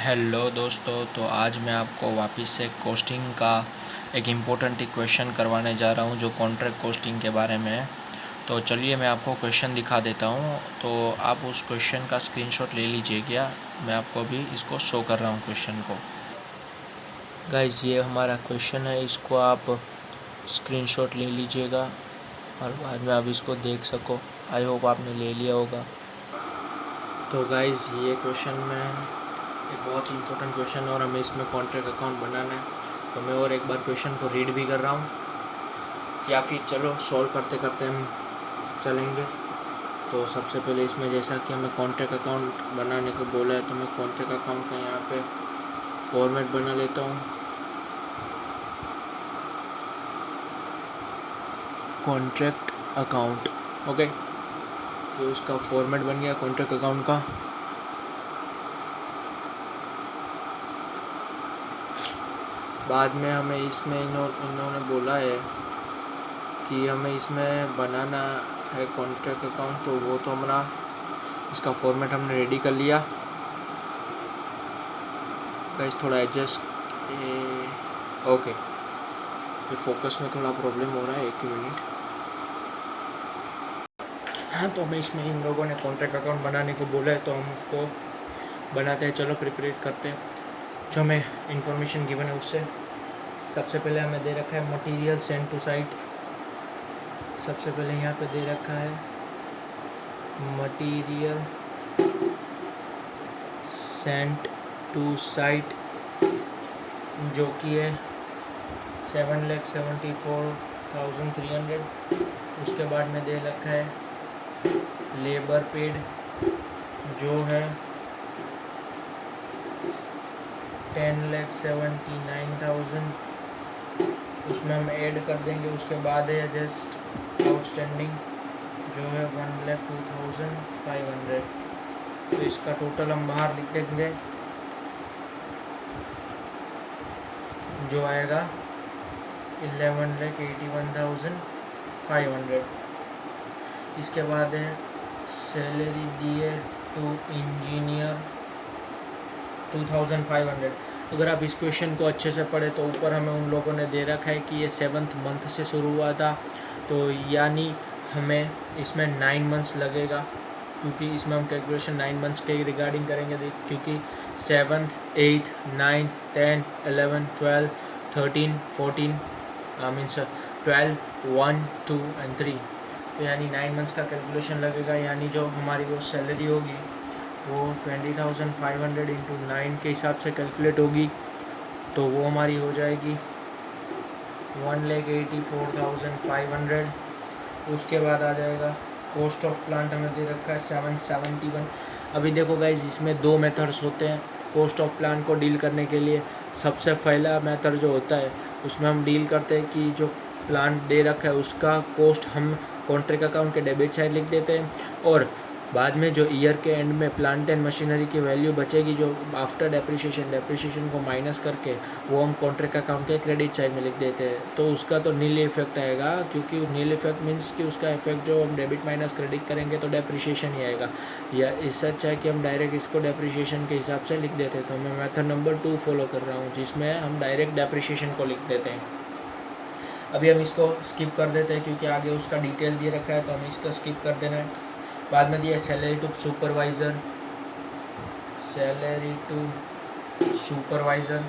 Hello दोस्तों, तो आज मैं आपको वापस से कोस्टिंग का एक इम्पोर्टेंट क्वेश्चन करवाने जा रहा हूँ जो कॉन्ट्रैक्ट कोस्टिंग के बारे में है। तो चलिए मैं आपको क्वेश्चन दिखा देता हूँ, तो आप उस क्वेश्चन का स्क्रीनशॉट ले लीजिएगा। मैं आपको अभी इसको शो कर रहा हूँ क्वेश्चन को। गाइस, ये हमारा क्वेश्चन है, इसको आप स्क्रीनशॉट ले लीजिएगा और बाद में आप इसको देख सको। आई होप आपने ले लिया होगा। तो गाइस, ये क्वेश्चन में एक बहुत इंपॉर्टेंट क्वेश्चन है और हमें इसमें कॉन्ट्रैक्ट अकाउंट बनाना है। तो मैं और एक बार क्वेश्चन को रीड भी कर रहा हूँ, या फिर चलो सॉल्व करते करते हम चलेंगे। तो सबसे पहले इसमें जैसा कि हमें कॉन्ट्रैक्ट अकाउंट बनाने को बोला है, तो मैं कॉन्ट्रैक्ट अकाउंट का यहाँ पे फॉर्मेट बना लेता हूँ। Contract account, okay. तो इसका फॉर्मेट बन गया कॉन्ट्रैक्ट अकाउंट का। बाद में हमें इसमें इन्होंने बोला है कि हमें इसमें बनाना है कॉन्ट्रैक्ट अकाउंट, तो वो तो हमारा इसका फॉर्मेट हमने रेडी कर लिया। गाइस, थोड़ा एडजस्ट, ओके, ये फोकस में थोड़ा प्रॉब्लम हो रहा है, एक मिनट। हाँ, तो हमें इसमें इन लोगों ने कॉन्ट्रैक्ट अकाउंट बनाने को बोला है, तो हम उसको बनाते हैं। चलो प्रिपरेट करते हैं जो हमें इंफॉर्मेशन गिवन है उससे। सबसे पहले हमें दे रखा है मटेरियल सेंड टू साइट। सबसे पहले यहाँ पे दे रखा है मटेरियल सेंट टू साइट, जो कि है 7,74,300। उसके बाद में दे रखा है लेबर पेड, जो है 10,79,000। उसमें हम ऐड कर देंगे। उसके बाद है जस्ट आउटस्टैंडिंग, जो है 1,02,500। तो इसका टोटल हम बाहर लिख देंगे, जो आएगा 11,81,500। इसके बाद है सैलरी दिए टू इंजीनियर 2,500। अगर आप इस क्वेश्चन को अच्छे से पढ़े तो ऊपर हमें उन लोगों ने दे रखा है कि ये 7th मंथ से शुरू हुआ था, तो यानी हमें इसमें 9 मंथ्स लगेगा, क्योंकि इसमें हम कैलकुलेशन 9 मंथ्स के रिगार्डिंग करेंगे। क्योंकि 7th, 8th, 9th, 10th, 11th, 12th, 13, 14 means 12, 1, 2 and 3, तो यानी 9 मंथ्स का कैलकुलेशन लगेगा। यानी जो हमारी वो सैलरी होगी वो 20,500 इंटू 9 के हिसाब से कैलकुलेट होगी, तो वो हमारी हो जाएगी 1,84,500। उसके बाद आ जाएगा कॉस्ट ऑफ प्लांट, हमें दे रखा है 771। अभी देखो गाइज, इसमें 2 मेथड्स होते हैं कॉस्ट ऑफ प्लांट को डील करने के लिए। सबसे पहला मेथड जो होता है उसमें हम डील करते हैं कि जो प्लांट दे रखा है उसका कॉस्ट हम कॉन्ट्रैक्ट अकाउंट के डेबिट साइड लिख देते हैं, और बाद में जो ईयर के एंड में प्लांट एंड मशीनरी की वैल्यू बचेगी, जो आफ्टर डेप्रिसिएशन को माइनस करके वो हम कॉन्ट्रैक्ट अकाउंट के क्रेडिट साइड में लिख देते हैं। तो उसका तो नील इफेक्ट आएगा, क्योंकि नील इफेक्ट मीन्स कि उसका इफेक्ट जो हम डेबिट माइनस क्रेडिट करेंगे तो डेप्रिसिएशन ही आएगा। या इससे अच्छा है कि हम डायरेक्ट इसको डेप्रिसिएशन के हिसाब से लिख देते हैं। तो मैं मेथड नंबर 2 फॉलो कर रहा हूँ, जिसमें हम डायरेक्ट डेप्रिसिएशन को लिख देते हैं। अभी हम इसको स्किप कर देते हैं, क्योंकि आगे उसका डिटेल दिए रखा है, तो हमें इसको स्किप कर देना है। बाद में दिया सैलरी टू सुपरवाइज़र,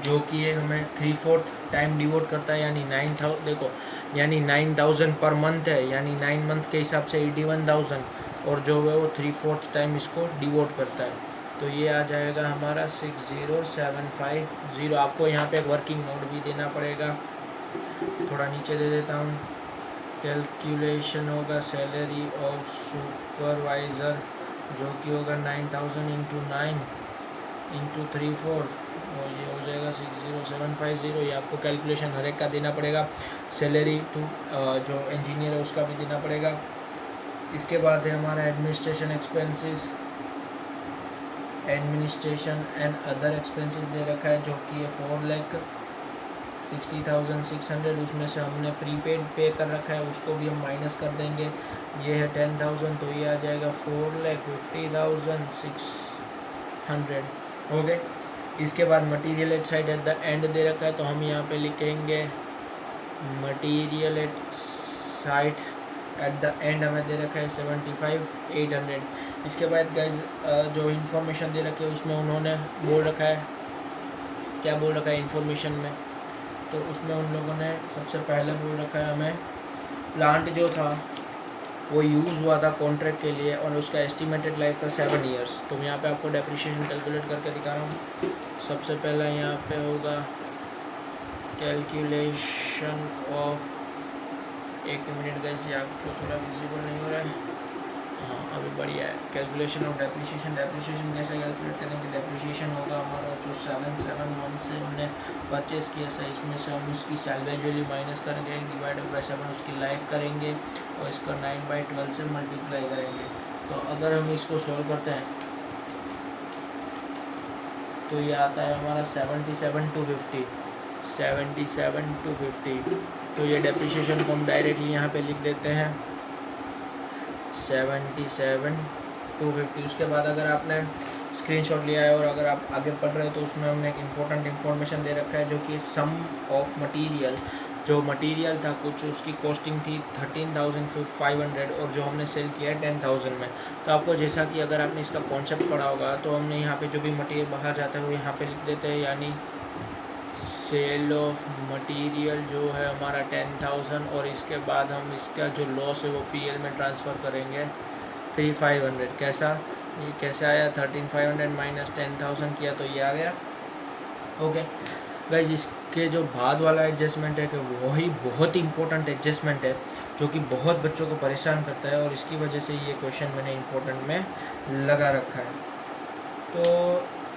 जो कि ये हमें 3/4 टाइम डिवोट करता है, यानी 9,000। देखो, यानी 9,000 पर मंथ है, यानी 9 मंथ के हिसाब से 81,000, और जो है वो 3/4 टाइम इसको डिवोट करता है। तो ये आ जाएगा हमारा 60,750। आपको यहाँ पे एक वर्किंग नोट भी देना पड़ेगा, थोड़ा नीचे दे देता हूँ। कैलकुलेशन होगा सैलरी ऑफ सुपरवाइज़र, जो कि होगा 9,000 इंटू 9 इंटू 3/4, और ये हो जाएगा 60,750। ये आपको कैलकुलेशन हर एक का देना पड़ेगा। सैलरी टू जो इंजीनियर है उसका भी देना पड़ेगा। इसके बाद है हमारा एडमिनिस्ट्रेशन एंड अदर एक्सपेंसेस दे रखा है, जो कि ये 4,60,600। उसमें से हमने प्रीपेड पे कर रखा है, उसको भी हम माइनस कर देंगे। ये है 10,000, तो ये आ जाएगा 4,50,600। ओके। इसके बाद material at side at the and they रखा है, तो हम यहाँ पे लिखेंगे material at side at the end हमें दे रखा है 75,800। इसके बाद गाइज जो इन्फॉर्मेशन दे रखी है उसमें उन्होंने बोल रखा है, क्या बोल रखा है इन्फॉर्मेशन में, तो उसमें उन लोगों ने सबसे पहले बोल रखा है हमें प्लांट जो था वो यूज़ हुआ था कॉन्ट्रैक्ट के लिए और उसका एस्टिमेटेड लाइफ था 7 ईयर्स। तो मैं यहाँ पे आपको डेप्रिसिएशन कैलकुलेट करके दिखा रहा हूँ। सबसे पहला यहाँ पे होगा कैलकुलेशन ऑफ, एक मिनट गाइस ये आपको थोड़ा विजिबल नहीं हो रहा है, हाँ अभी बढ़िया है। कैलकुलेशन ऑफ डेप्रिसिएशन, डेप्रिसिएशन कैसे कैलकुलेट करेंगे, डेप्रिसिएशन होगा हमारा जो 771 से हमने परचेज़ किया था, इसमें से हम उसकी सैल्वेज वैल्यू माइनस करेंगे, डिवाइडेड बाई 7 उसकी लाइफ करेंगे और इसका 9/12 से मल्टीप्लाई करेंगे। तो अगर हम इसको सॉल्व करते हैं तो ये आता है हमारा 77,250, 77,250। तो ये डेप्रिसिएशन को हम डायरेक्टली यहाँ पे लिख देते हैं 77,250। उसके बाद अगर आपने स्क्रीनशॉट लिया है और अगर आप आगे पढ़ रहे हो तो उसमें हमने एक इम्पोर्टेंट इन्फॉर्मेशन दे रखा है जो कि सम ऑफ मटेरियल, जो मटेरियल था कुछ उसकी कॉस्टिंग थी 13,500 और जो हमने सेल किया है 10,000 में। तो आपको जैसा कि अगर आपने इसका कॉन्सेप्ट पढ़ा होगा तो हमने यहाँ पे जो भी मटेरियल बाहर जाता है वो यहाँ पे लिख देते हैं, यानी सेल ऑफ मटेरियल जो है हमारा 10,000 और इसके बाद हम इसका जो लॉस है वो पीएल में ट्रांसफ़र करेंगे 3,500। कैसा, ये कैसे आया, 13,500 माइनस 10,000 किया तो ये आ गया। ओके गाइज, इसके जो बाद वाला एडजस्टमेंट है कि वही बहुत ही इंपॉर्टेंट एडजस्टमेंट है जो कि बहुत बच्चों को परेशान करता है और इसकी वजह से ये क्वेश्चन मैंने इम्पोर्टेंट में लगा रखा है। तो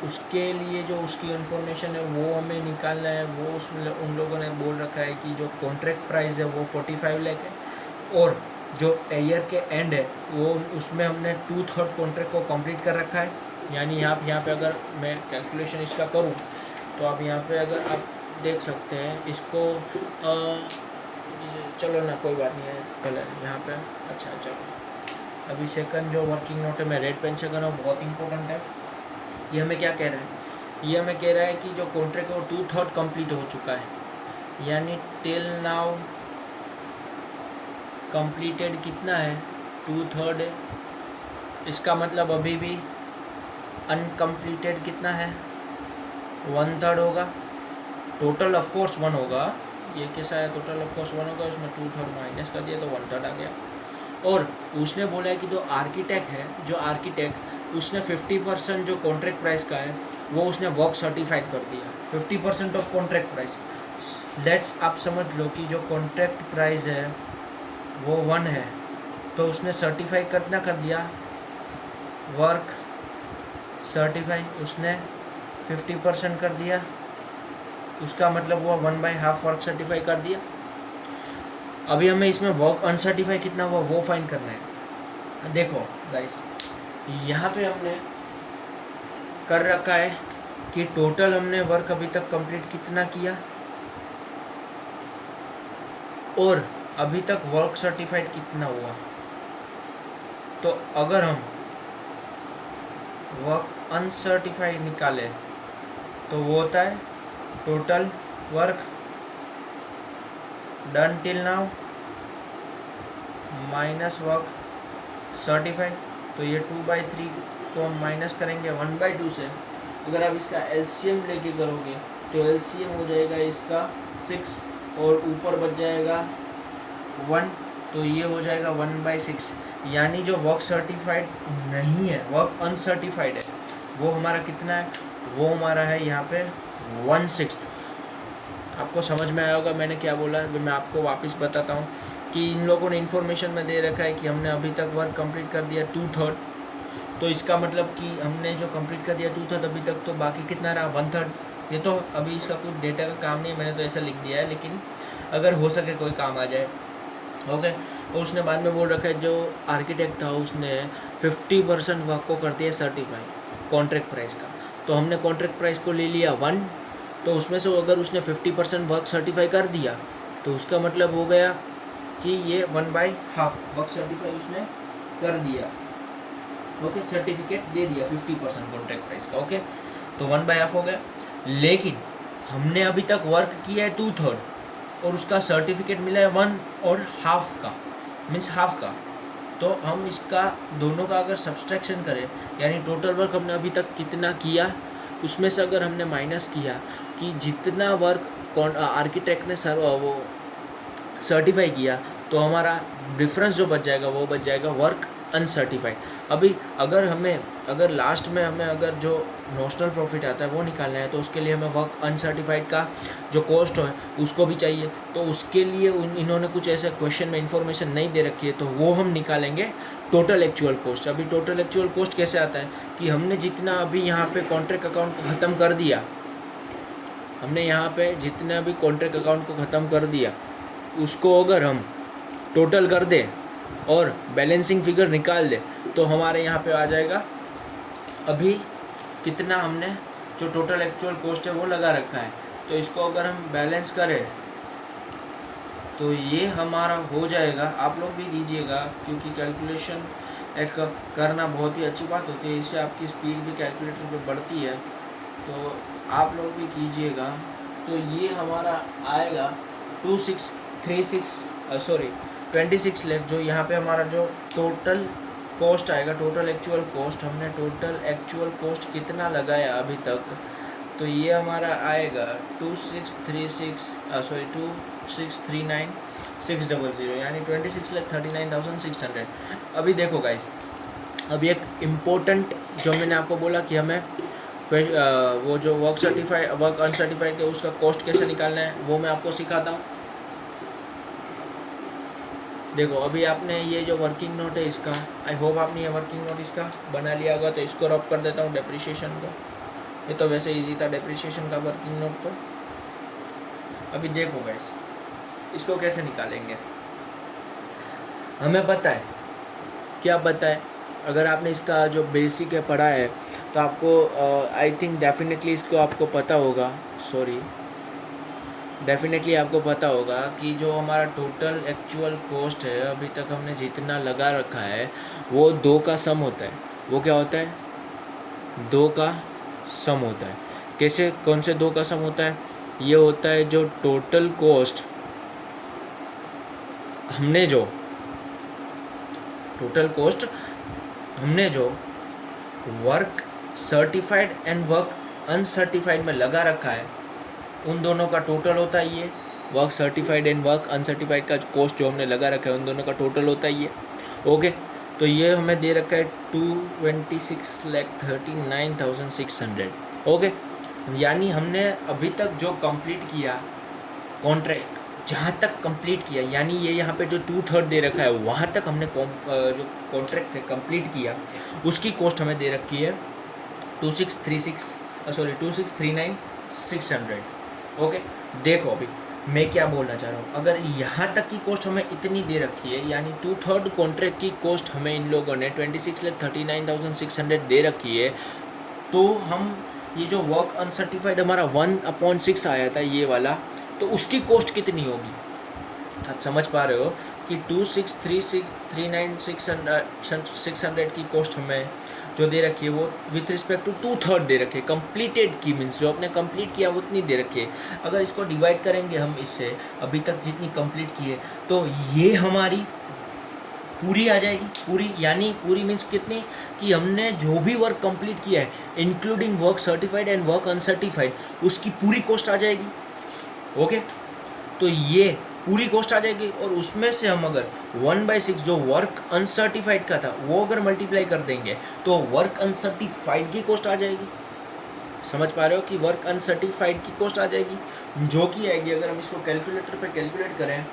उसके लिए जो उसकी इन्फॉर्मेशन है वो हमें निकालना है। वो उसमें उन लोगों ने बोल रखा है कि जो कॉन्ट्रैक्ट प्राइस है वो 45 लाख है और जो ईयर के एंड है वो उसमें हमने 2/3 कॉन्ट्रैक्ट को कंप्लीट कर रखा है। यानी यहाँ पे अगर मैं कैलकुलेशन इसका करूँ तो आप यहाँ पे अगर आप देख सकते हैं इसको चलो ना कोई बात नहीं है, पहले यहाँ पे अच्छा चलो अभी सेकंड जो वर्किंग नोट है मैं रेड पेन से कर रहा हूँ, बहुत इंपॉर्टेंट है। ये हमें क्या कह रहा है, ये हमें कह रहा है कि जो कॉन्ट्रैक्ट है वो 2/3 कंप्लीट हो चुका है, यानी टिल नाउ कंप्लीटेड कितना है 2/3 है। इसका मतलब अभी भी अनकम्प्लीटेड कितना है 1/3 होगा। टोटल ऑफ कोर्स 1 होगा, ये कैसा है टोटल ऑफ कोर्स 1 होगा, उसमें 2/3 माइनस कर दिया तो 1/3 आ गया। और उसने बोला है कि जो आर्किटेक्ट है, जो आर्किटेक्ट उसने 50% जो कॉन्ट्रैक्ट प्राइस का है वो उसने वर्क सर्टिफाइड कर दिया, 50% ऑफ कॉन्ट्रैक्ट प्राइस। लेट्स आप समझ लो कि जो कॉन्ट्रैक्ट प्राइस है वो 1 है तो उसने सर्टिफाई कितना कर दिया, वर्क सर्टिफाई उसने 50% कर दिया, उसका मतलब हुआ 1/2 वर्क सर्टिफाई कर दिया। अभी हमें इसमें वर्क अनसर्टिफाई कितना हुआ वो फाइन करना है। देखो गाइस, यहाँ पे हमने कर रखा है कि टोटल हमने वर्क अभी तक कंप्लीट कितना किया और अभी तक वर्क सर्टिफाइड कितना हुआ। तो अगर हम वर्क अनसर्टिफाइड निकाले तो वो होता है total work done till now minus work certified. तो ये 2/3 को हम माइनस करेंगे 1/2 से। अगर आप इसका एलसीएम लेके करोगे तो एलसीएम हो जाएगा इसका 6 और ऊपर बच जाएगा 1, तो ये हो जाएगा 1/6। यानी जो वर्क सर्टिफाइड नहीं है, वर्क अनसर्टिफाइड है, वो हमारा कितना है, वो हमारा है यहाँ पे 1/6। आपको समझ में आया होगा मैंने क्या बोला है। मैं आपको वापस बताता हूँ कि इन लोगों ने इन्फॉर्मेशन में दे रखा है कि हमने अभी तक वर्क कंप्लीट कर दिया 2/3, तो इसका मतलब कि हमने जो कंप्लीट कर दिया 2/3 अभी तक, तो बाकी कितना रहा 1/3। ये तो अभी इसका कोई डेटा का काम नहीं है, मैंने तो ऐसा लिख दिया है, लेकिन अगर हो सके कोई काम आ जाए। ओके, और उसने बाद में बोल रखा है जो आर्किटेक्ट था उसने 50% वर्क को कर दिया सर्टिफाई कॉन्ट्रैक्ट प्राइस का। तो हमने कॉन्ट्रैक्ट प्राइस को ले लिया 1, तो उसमें से अगर उसने 50% वर्क सर्टिफाई कर दिया तो उसका मतलब हो गया कि ये 1/2 वर्क सर्टिफाई उसने कर दिया। ओके, सर्टिफिकेट दे दिया 50% कॉन्ट्रैक्ट प्राइस का। ओके, तो 1/2 हो गया। लेकिन हमने अभी तक वर्क किया है 2/3 और उसका सर्टिफिकेट मिला है 1.5 का, मीन्स हाफ का। तो हम इसका दोनों का अगर सब्सट्रैक्शन करें, यानी टोटल वर्क हमने अभी तक कितना किया, उसमें से अगर हमने माइनस किया कि जितना वर्क आर्किटेक्ट ने वो सर्टिफाई किया, तो हमारा डिफरेंस जो बच जाएगा वो बच जाएगा वर्क अनसर्टिफाइड। अभी अगर लास्ट में हमें अगर जो नोशनल प्रॉफिट आता है वो निकालना है, तो उसके लिए हमें वर्क अनसर्टिफाइड का जो कॉस्ट है उसको भी चाहिए। तो उसके लिए इन्होंने कुछ ऐसे क्वेश्चन में इंफॉर्मेशन नहीं दे रखी है, तो वो हम निकालेंगे टोटल एक्चुअल कॉस्ट। अभी टोटल एक्चुअल कॉस्ट कैसे आता है कि हमने जितना अभी यहाँ पे कॉन्ट्रैक्ट अकाउंट को ख़त्म कर दिया, हमने यहाँ पे जितना भी कॉन्ट्रैक्ट अकाउंट को ख़त्म कर दिया, उसको अगर हम टोटल कर दें और बैलेंसिंग फिगर निकाल दें, तो हमारे यहाँ पे आ जाएगा अभी कितना हमने जो टोटल एक्चुअल कॉस्ट है वो लगा रखा है। तो इसको अगर हम बैलेंस करें तो ये हमारा हो जाएगा। आप लोग भी कीजिएगा, क्योंकि कैलकुलेशन एक करना बहुत ही अच्छी बात होती है, इससे आपकी स्पीड भी कैलकुलेटर पे बढ़ती है। तो आप लोग भी कीजिएगा। तो ये हमारा आएगा 26 लाख, जो यहाँ पे हमारा जो टोटल कॉस्ट आएगा, टोटल एक्चुअल कॉस्ट, हमने टोटल एक्चुअल कॉस्ट कितना लगाया अभी तक, तो ये हमारा आएगा 2639,600, यानी 26,39,600। अभी देखो गाइस, अभी एक इम्पोर्टेंट जो मैंने आपको बोला कि हमें वो जो वर्क अनसर्टिफाइड के उसका कॉस्ट कैसे निकालना है वो मैं आपको सिखाता हूँ। देखो, अभी आपने ये जो वर्किंग नोट है इसका, आई होप आपने ये वर्किंग नोट इसका बना लिया होगा, तो इसको रब कर देता हूँ डेप्रिसिएशन को। ये तो वैसे इजी था डेप्रिसिएशन का वर्किंग नोट। तो अभी देखो गाइस, इसको कैसे निकालेंगे। हमें पता है, क्या पता है, अगर आपने इसका जो बेसिक है पढ़ा है तो आपको आई थिंक डेफिनेटली इसको आपको पता होगा, डेफिनेटली आपको पता होगा कि जो हमारा टोटल एक्चुअल कॉस्ट है अभी तक हमने जितना लगा रखा है वो 2 का सम होता है। वो क्या होता है? 2 का सम होता है। कैसे, कौन से 2 का सम होता है? ये होता है जो टोटल कॉस्ट हमने जो work certified and work uncertified में लगा रखा है, उन दोनों का टोटल होता है ये। Work certified and work uncertified का कॉस्ट जो हमने लगा रखा है उन दोनों का टोटल होता है ये। ओके, तो ये हमें दे रखा है 226,39,600। ओके, यानी हमने अभी तक जो कंप्लीट किया कॉन्ट्रैक्ट, जहाँ तक कंप्लीट किया, यानी ये यहाँ पे जो 2/3 दे रखा है वहाँ तक हमने जो कॉन्ट्रैक्ट है कंप्लीट किया, उसकी कॉस्ट हमें दे रखी है 2639,600। ओके, देखो अभी मैं क्या बोलना चाह रहा हूँ। अगर यहाँ तक की कॉस्ट हमें इतनी दे रखी है, यानी 2/3 कॉन्ट्रैक्ट की कॉस्ट हमें इन लोगों ने 26,39,600 दे रखी है, तो हम ये जो वर्क अनसर्टिफाइड हमारा 1/6 आया था ये वाला, तो उसकी कॉस्ट कितनी होगी? आप समझ पा रहे हो कि 26,39,600 की कॉस्ट हमें जो दे रखी है वो विथ रिस्पेक्ट टू 2/3 दे रखी है कंप्लीटेड की, मीन्स जो आपने कंप्लीट किया वो उतनी दे रखी है। अगर इसको डिवाइड करेंगे हम इससे, अभी तक जितनी कंप्लीट की है, तो ये हमारी पूरी आ जाएगी। पूरी यानी पूरी मीन्स कितनी, कि हमने जो भी वर्क कंप्लीट किया है including work certified and work uncertified, उसकी पूरी कॉस्ट आ जाएगी। ओके, तो ये पूरी कॉस्ट आ जाएगी, और उसमें से हम अगर 1/6 जो वर्क अनसर्टिफाइड का था वो अगर मल्टीप्लाई कर देंगे तो वर्क अनसर्टिफाइड की कॉस्ट आ जाएगी। समझ पा रहे हो कि वर्क अनसर्टिफाइड की कॉस्ट आ जाएगी, जो कि आएगी, अगर हम इसको कैलकुलेटर पे कैलकुलेट करें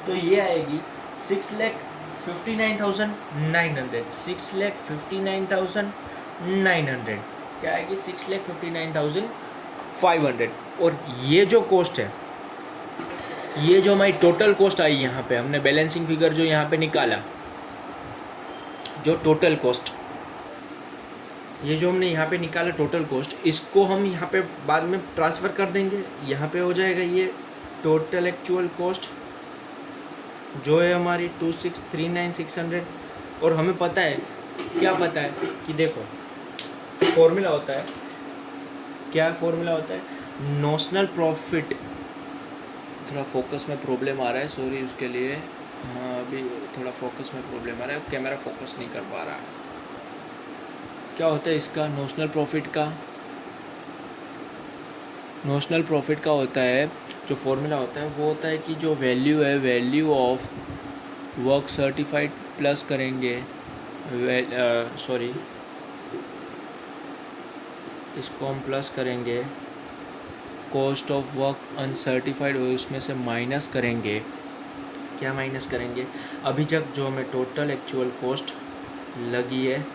तो ये आएगी 6,59,900। 6,59,900 क्या आएगी? 6,59,500। और ये जो कॉस्ट है, ये जो हमारी टोटल कॉस्ट आई यहाँ पे, हमने बैलेंसिंग फिगर जो यहाँ पे निकाला, जो टोटल कॉस्ट, ये जो हमने यहाँ पे निकाला टोटल कॉस्ट, इसको हम यहाँ पे बाद में ट्रांसफ़र कर देंगे। यहाँ पे हो जाएगा ये टोटल एक्चुअल कॉस्ट जो है हमारी 26,39,600। और हमें पता है क्या पता है कि देखो फॉर्मूला होता है, क्या फॉर्मूला होता है, नॉशनल प्रॉफिट। थोड़ा फोकस में प्रॉब्लम आ रहा है, सॉरी उसके लिए। हाँ अभी थोड़ा फोकस में प्रॉब्लम आ रहा है, कैमरा फोकस नहीं कर पा रहा है। क्या होता है इसका नॉशनल प्रॉफिट का, नॉशनल प्रॉफिट का होता है जो फॉर्मूला होता है वो होता है कि जो वैल्यू है, value of work certified plus करेंगे, सॉरी इसको हम प्लस करेंगे, कॉस्ट ऑफ वर्क अनसर्टिफाइड और उसमें से माइनस करेंगे, क्या माइनस करेंगे, अभी तक जो हमें टोटल एक्चुअल कॉस्ट लगी है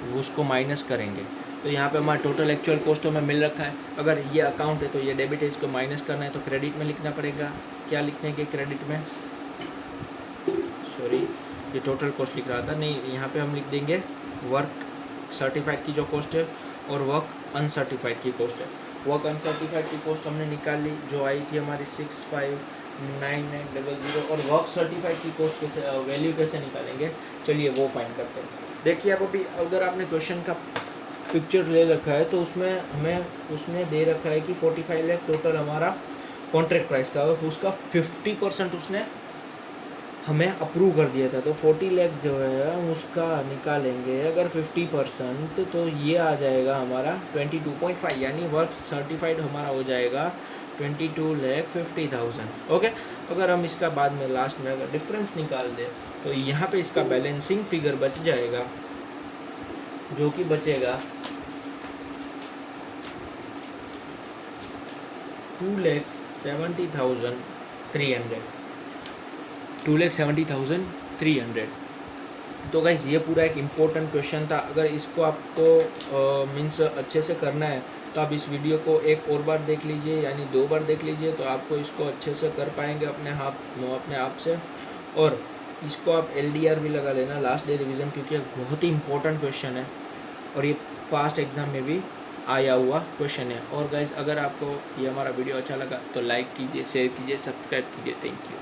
वो उसको माइनस करेंगे। तो यहाँ पे हमारा टोटल एक्चुअल कॉस्ट तो हमें मिल रखा है, अगर ये अकाउंट है तो ये डेबिट है, इसको माइनस करना है तो क्रेडिट में लिखना पड़ेगा। क्या लिखने के क्रेडिट में, सॉरी ये टोटल कॉस्ट लिख रहा था, नहीं यहाँ पे हम लिख देंगे वर्क सर्टिफाइड की जो कॉस्ट है और वर्क अनसर्टिफाइड की कॉस्ट है। वर्क अनसर्टिफाइड की कॉस्ट हमने निकाल ली जो आई थी हमारी 659900, और वर्क सर्टिफाइड की कॉस्ट कैसे, वैल्यू कैसे निकालेंगे, चलिए वो फाइंड करते हैं। देखिए अब अभी अगर आपने क्वेश्चन का पिक्चर ले रखा है तो उसमें हमें उसने दे रखा है कि 45 लाख टोटल हमारा कॉन्ट्रैक्ट प्राइस था और उसका 50% उसने हमें अप्रूव कर दिया था, तो 40 लाख जो है उसका निकालेंगे अगर 50%, तो ये आ जाएगा हमारा 22.5, यानी वर्क सर्टिफाइड हमारा हो जाएगा 22,50,000। ओके, अगर हम इसका बाद में लास्ट में अगर डिफरेंस निकाल दें तो यहाँ पे इसका बैलेंसिंग फिगर बच जाएगा जो कि बचेगा 2,70,300, 2,70,300। तो गाइस ये पूरा एक इम्पोर्टेंट क्वेश्चन था। अगर इसको आपको मीन्स अच्छे से करना है तो आप इस वीडियो को एक और बार देख लीजिए, यानी 2 बार देख लीजिए, तो आपको इसको अच्छे से कर पाएंगे अपने आप से। और इसको आप LDR भी लगा लेना, लास्ट डे रिवीजन, क्योंकि एक बहुत ही इंपॉर्टेंट क्वेश्चन है और ये पास्ट एग्ज़ाम में भी आया हुआ क्वेश्चन है। और गाइस अगर आपको ये हमारा वीडियो अच्छा लगा तो लाइक कीजिए, शेयर कीजिए, सब्सक्राइब कीजिए। Thank you.